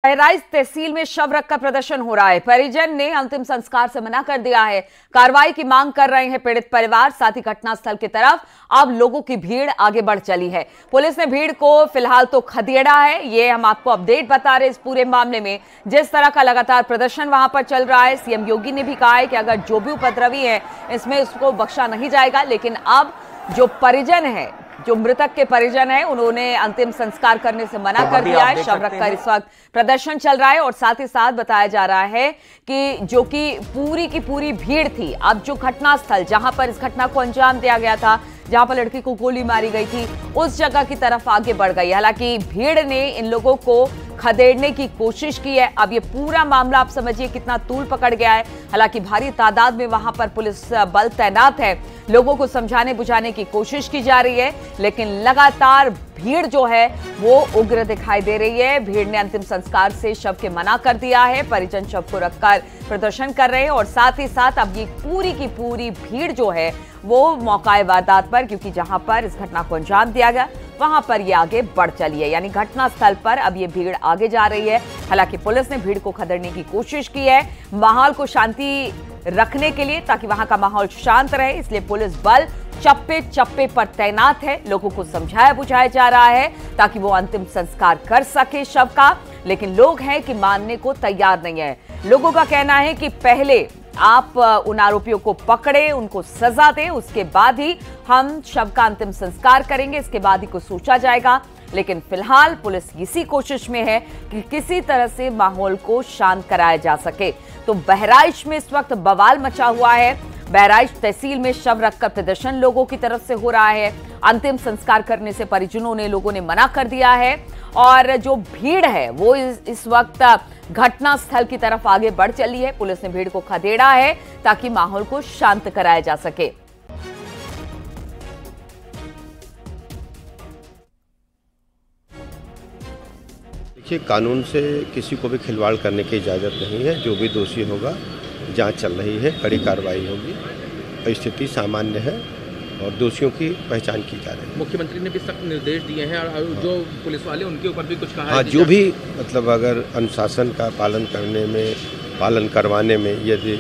बहराइच तहसील में शव रखकर प्रदर्शन हो रहा है। परिजन ने अंतिम संस्कार से मना कर दिया है। कार्रवाई की मांग कर रहे हैं पीड़ित परिवार। साथ ही घटनास्थल की तरफ अब लोगों की भीड़ आगे बढ़ चली है। पुलिस ने भीड़ को फिलहाल तो खदेड़ा है। ये हम आपको अपडेट बता रहे हैं इस पूरे मामले में। जिस तरह का लगातार प्रदर्शन वहां पर चल रहा है, सीएम योगी ने भी कहा है कि अगर जो भी उपद्रवी है इसमें उसको बख्शा नहीं जाएगा। लेकिन अब जो परिजन है, जो मृतक के परिजन है, उन्होंने अंतिम संस्कार करने से मना कर दिया है। शव रखकर इस वक्त प्रदर्शन चल रहा है और साथ ही साथ बताया जा रहा है कि जो कि पूरी की पूरी भीड़ थी, अब जो घटनास्थल जहां पर इस घटना को अंजाम दिया गया था, जहां पर लड़की को गोली मारी गई थी, उस जगह की तरफ आगे बढ़ गई। हालांकि भीड़ ने इन लोगों को खदेड़ने की कोशिश की है। अब ये पूरा मामला आप समझिए कितना तूल पकड़ गया है। हालांकि भारी तादाद में वहां पर पुलिस बल तैनात है। लोगों को समझाने बुझाने की कोशिश की जा रही है, लेकिन लगातार भीड़ जो है वो उग्र दिखाई दे रही है। भीड़ ने अंतिम संस्कार से शव के मना कर दिया है। परिजन शव को रखकर प्रदर्शन कर रहे हैं और साथ ही साथ अब ये पूरी की पूरी भीड़ जो है वो मौकाए वारदात पर, क्योंकि जहां पर इस घटना को अंजाम दिया गया वहां पर ये आगे बढ़ चली है। यानी घटनास्थल पर अब ये भीड़ आगे जा रही है। हालांकि पुलिस ने भीड़ को खदेड़ने की कोशिश की है, माहौल को शांति रखने के लिए, ताकि वहां का माहौल शांत रहे। इसलिए पुलिस बल चप्पे चप्पे पर तैनात है। लोगों को समझाया बुझाया जा रहा है ताकि वो अंतिम संस्कार कर सके शव का। लेकिन लोग हैं कि मानने को तैयार नहीं है। लोगों का कहना है कि पहले आप उन आरोपियों को पकड़े, उनको सजा दें, उसके बाद ही हम शव का अंतिम संस्कार करेंगे, इसके बाद ही कुछ सोचा जाएगा। लेकिन फिलहाल पुलिस इसी कोशिश में है कि किसी तरह से माहौल को शांत कराया जा सके। तो बहराइच में इस वक्त बवाल मचा हुआ है। बहराइच तहसील में शव रखकर प्रदर्शन लोगों की तरफ से हो रहा है। अंतिम संस्कार करने से परिजनों ने, लोगों ने मना कर दिया है और जो भीड़ है वो इस वक्त घटनास्थल की तरफ आगे बढ़ चली है। पुलिस ने भीड़ को खदेड़ा है ताकि माहौल को शांत कराया जा सके। देखिए, कानून से किसी को भी खिलवाड़ करने की इजाज़त नहीं है। जो भी दोषी होगा, जांच चल रही है, कड़ी कार्रवाई होगी। स्थिति सामान्य है और दोषियों की पहचान की जा रही है। मुख्यमंत्री ने भी सख्त निर्देश दिए हैं और जो पुलिस वाले उनके ऊपर भी कुछ कहा है। जो भी अगर अनुशासन का पालन करवाने में यदि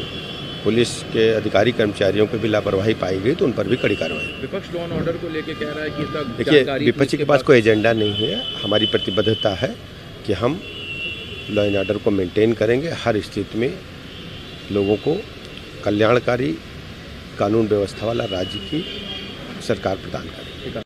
पुलिस के अधिकारी कर्मचारियों को भी लापरवाही पाई गई तो उन पर भी कड़ी कार्रवाई। विपक्ष लॉ एंड ऑर्डर को लेकर कह रहा है कि इसका देखिए, विपक्ष के पास कोई एजेंडा नहीं है। हमारी प्रतिबद्धता है कि हम लॉ एंड ऑर्डर को मेंटेन करेंगे। हर स्थिति में लोगों को कल्याणकारी कानून व्यवस्था वाला राज्य की सरकार प्रदान करेगी।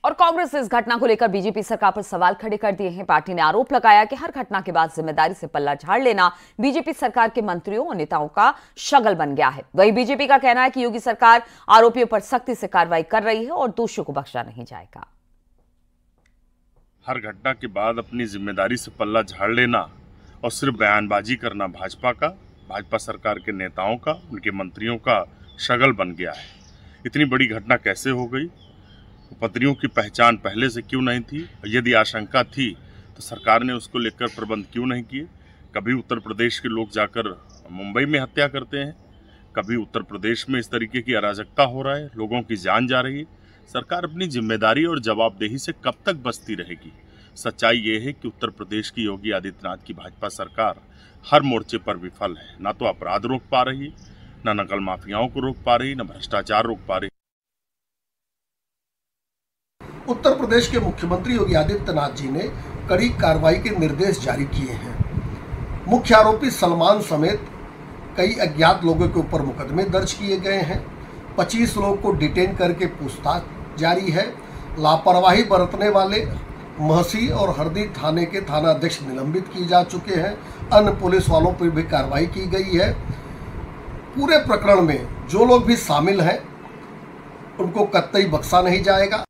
और कांग्रेस इस घटना को लेकर बीजेपी सरकार पर सवाल खड़े कर दिए हैं। पार्टी ने आरोप लगाया कि हर घटना के बाद जिम्मेदारी से पल्ला झाड़ लेना बीजेपी सरकार के मंत्रियों और नेताओं का शगल बन गया है। वहीं बीजेपी का कहना है कि योगी सरकार आरोपियों पर सख्ती से कार्रवाई कर रही है और दोषियों को बख्शा नहीं जाएगा। हर घटना के बाद अपनी जिम्मेदारी से पल्ला झाड़ लेना और सिर्फ बयानबाजी करना भाजपा सरकार के नेताओं का, उनके मंत्रियों का शगल बन गया है। इतनी बड़ी घटना कैसे हो गई? उपद्रवियों की पहचान पहले से क्यों नहीं थी? यदि आशंका थी तो सरकार ने उसको लेकर प्रबंध क्यों नहीं किए? कभी उत्तर प्रदेश के लोग जाकर मुंबई में हत्या करते हैं, कभी उत्तर प्रदेश में इस तरीके की अराजकता हो रहा है, लोगों की जान जा रही है। सरकार अपनी जिम्मेदारी और जवाबदेही से कब तक बचती रहेगी? सच्चाई ये है कि उत्तर प्रदेश की योगी आदित्यनाथ की भाजपा सरकार हर मोर्चे पर विफल है। ना तो अपराध रोक पा रही, ना नकल माफियाओं को रोक पा रही, ना भ्रष्टाचार रोक पा रही। उत्तर प्रदेश के मुख्यमंत्री योगी आदित्यनाथ जी ने कड़ी कार्रवाई के निर्देश जारी किए हैं। मुख्य आरोपी सलमान समेत कई अज्ञात लोगों के ऊपर मुकदमे दर्ज किए गए हैं। 25 लोगों को डिटेन करके पूछताछ जारी है। लापरवाही बरतने वाले महसी और हरदी थाने के थानाध्यक्ष निलंबित किए जा चुके हैं। अन्य पुलिस वालों पर भी कार्रवाई की गई है। पूरे प्रकरण में जो लोग भी शामिल हैं उनको कतई बख्शा नहीं जाएगा।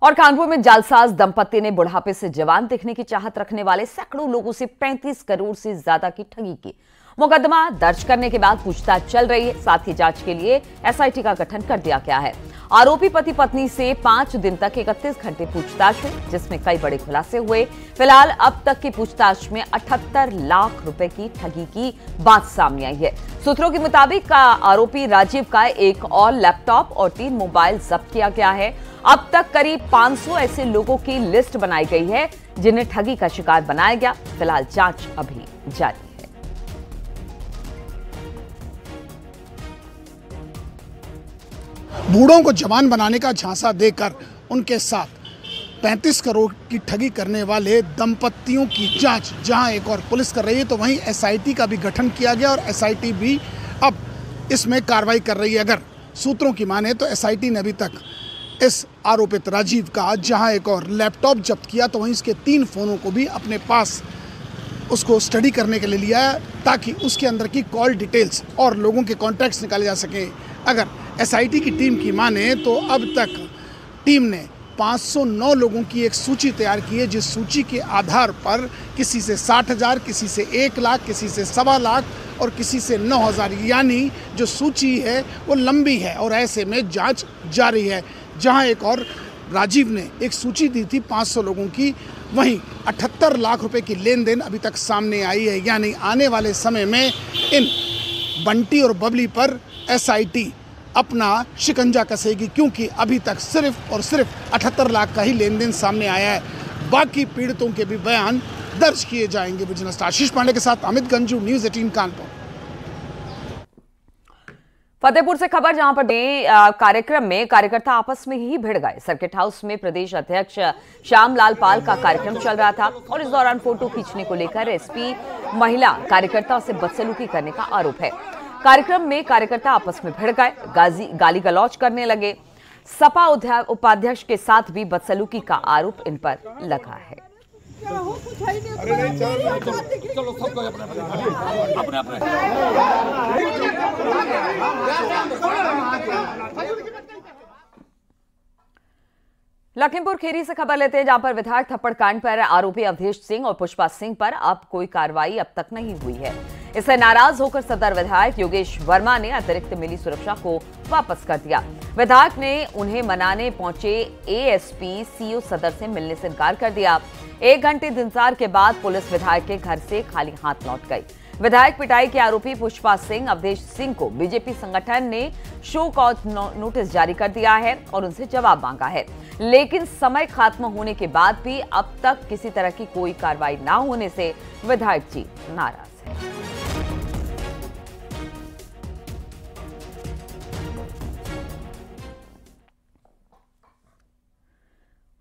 और कानपुर में जालसाज दंपति ने बुढ़ापे से जवान दिखने की चाहत रखने वाले सैकड़ों लोगों से 35 करोड़ से ज्यादा की ठगी की। मुकदमा दर्ज करने के बाद पूछताछ चल रही है। साथ ही जांच के लिए एसआईटी का गठन कर दिया गया है। आरोपी पति पत्नी से 5 दिन तक 31 घंटे पूछताछ हुई, जिसमें कई बड़े खुलासे हुए। फिलहाल अब तक की पूछताछ में 78 लाख रुपए की ठगी की बात सामने आई है। सूत्रों के मुताबिक आरोपी राजीव का एक और लैपटॉप और 3 मोबाइल जब्त किया गया है। अब तक करीब 500 ऐसे लोगों की लिस्ट बनाई गई है जिन्हें ठगी का शिकार बनाया गया। फिलहाल जांच अभी जारी है। बूढ़ों को जवान बनाने का झांसा देकर उनके साथ 35 करोड़ की ठगी करने वाले दंपतियों की जांच जहां एक और पुलिस कर रही है, तो वहीं एसआईटी का भी गठन किया गया और एसआईटी भी अब इसमें कार्रवाई कर रही है। अगर सूत्रों की माने तो एसआईटी ने अभी तक इस आरोपित राजीव का जहां एक और लैपटॉप जब्त किया, तो वहीं इसके 3 फोनों को भी अपने पास उसको स्टडी करने के लिए लिया है, ताकि उसके अंदर की कॉल डिटेल्स और लोगों के कॉन्टैक्ट्स निकाले जा सकें। अगर एसआईटी की टीम की माने तो अब तक टीम ने 509 लोगों की एक सूची तैयार की है, जिस सूची के आधार पर किसी से 60,000, किसी से 1 लाख, किसी से 1.25 लाख और किसी से 9,000, यानी जो सूची है वो लंबी है और ऐसे में जांच जारी है। जहां एक और राजीव ने एक सूची दी थी 500 लोगों की, वहीं 78 लाख रुपए की लेन देन अभी तक सामने आई है। यानी आने वाले समय में इन बंटी और बबली पर एसआईटी अपना शिकंजा कसेगी, क्योंकि अभी तक सिर्फ और सिर्फ 78 लाख का ही लेन देन सामने आया है। बाकी पीड़ितों के भी बयान दर्ज किए जाएंगे। बिजनेस आशीष पांडे के साथ अमित गंजू, न्यूज़ 18 कानपुर। फतेहपुर से खबर, जहां पर कार्यक्रम में कार्यकर्ता आपस में ही भिड़ गए। सर्किट हाउस में प्रदेश अध्यक्ष श्यामलाल पाल का कार्यक्रम चल रहा था और इस दौरान फोटो खींचने को लेकर एसपी महिला कार्यकर्ताओं से बदसलूकी करने का आरोप है। कार्यक्रम में कार्यकर्ता आपस में भिड़ गए, गाली गलौज करने लगे। सपा उपाध्यक्ष के साथ भी बदसलूकी का आरोप इन पर लगा है। लखीमपुर खीरी से खबर लेते हैं, जहां पर विधायक थप्पड़ कांड पर आरोपी अवधेश सिंह और पुष्पा सिंह पर अब कोई कार्रवाई अब तक नहीं हुई है। इससे नाराज होकर सदर विधायक योगेश वर्मा ने अतिरिक्त मिली सुरक्षा को वापस कर दिया। विधायक ने उन्हें मनाने पहुंचे एएसपी सीओ सदर से मिलने से इनकार कर दिया। 1 घंटे इंतजार के बाद पुलिस विधायक के घर से खाली हाथ लौट गई। विधायक पिटाई के आरोपी पुष्पा सिंह अवधेश सिंह को बीजेपी संगठन ने शो कॉज नोटिस जारी कर दिया है और उनसे जवाब मांगा है, लेकिन समय खत्म होने के बाद भी अब तक किसी तरह की कोई कार्रवाई न होने से विधायक जी नाराज हैं।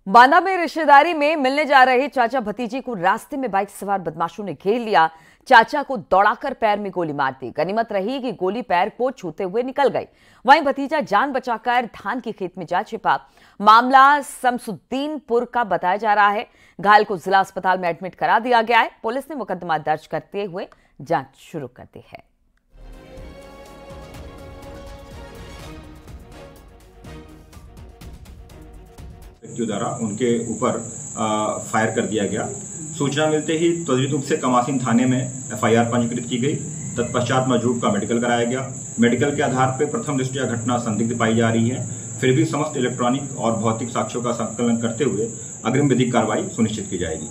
बांदा में रिश्तेदारी में मिलने जा रहे चाचा भतीजी को रास्ते में बाइक सवार बदमाशों ने घेर लिया। चाचा को दौड़ाकर पैर में गोली मार दी। गनीमत रही कि गोली पैर को छूते हुए निकल गई। वहीं भतीजा जान बचाकर धान की खेत में जा छिपा। मामला शमसुद्दीनपुर का बताया जा रहा है। घायल को जिला अस्पताल में एडमिट करा दिया गया है। पुलिस ने मुकदमा दर्ज करते हुए जांच शुरू कर दी है। व्यक्तियों द्वारा उनके ऊपर फायर कर दिया गया। सूचना मिलते ही त्वरित रूप से कमासीन थाने में एफआईआर पंजीकृत की गई। तत्पश्चात मजरूर का मेडिकल कराया गया। मेडिकल के आधार पर प्रथम दृष्टया घटना संदिग्ध पाई जा रही है। फिर भी समस्त इलेक्ट्रॉनिक और भौतिक साक्ष्यों का संकलन करते हुए अग्रिम विधिक कार्रवाई सुनिश्चित की जाएगी।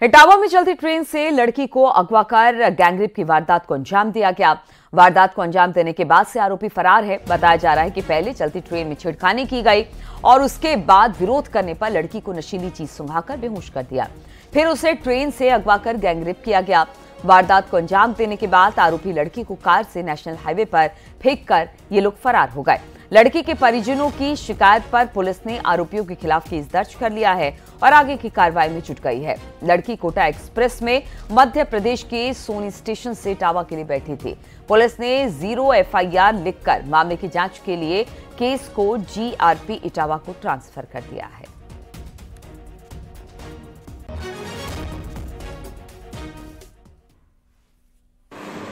इटावा में चलती ट्रेन से लड़की को अगवा कर गैंगरेप की वारदात को अंजाम दिया गया। वारदात को अंजाम देने के बाद से आरोपी फरार है। बताया जा रहा है कि पहले चलती ट्रेन में छेड़खानी की गई और उसके बाद विरोध करने पर लड़की को नशीली चीज सुंघाकर बेहोश कर दिया। फिर उसे ट्रेन से अगवा कर गैंगरेप किया गया। वारदात को अंजाम देने के बाद आरोपी लड़की को कार से नेशनल हाईवे पर फेंककर ये लोग फरार हो गए। लड़की के परिजनों की शिकायत पर पुलिस ने आरोपियों के खिलाफ केस दर्ज कर लिया है और आगे की कार्रवाई में जुट गई है। लड़की कोटा एक्सप्रेस में मध्य प्रदेश के सोनी स्टेशन से इटावा के लिए बैठी थी। पुलिस ने 0 एफआईआर लिखकर मामले की जांच के लिए केस को जीआरपी इटावा को ट्रांसफर कर दिया है।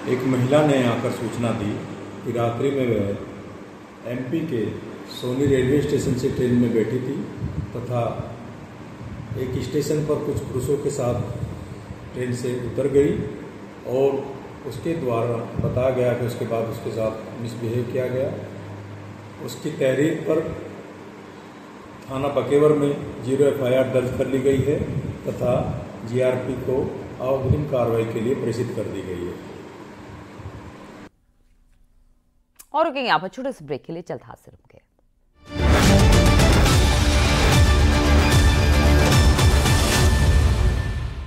एक महिला ने आकर सूचना दी कि रात्रि में वह एमपी के सोनी रेलवे स्टेशन से ट्रेन में बैठी थी तथा एक स्टेशन पर कुछ पुरुषों के साथ ट्रेन से उतर गई और उसके द्वारा बताया गया कि उसके बाद उसके साथ मिसबिहेव किया गया। उसकी तहरीर पर थाना बकेवर में 0 FIR दर्ज कर ली गई है तथा GRP को अग्रिम कार्रवाई के लिए प्रेषित कर दी गई है। और रुकेंगे यहाँ पर छोटे से ब्रेक के लिए, जल्द हाजिर होंगे।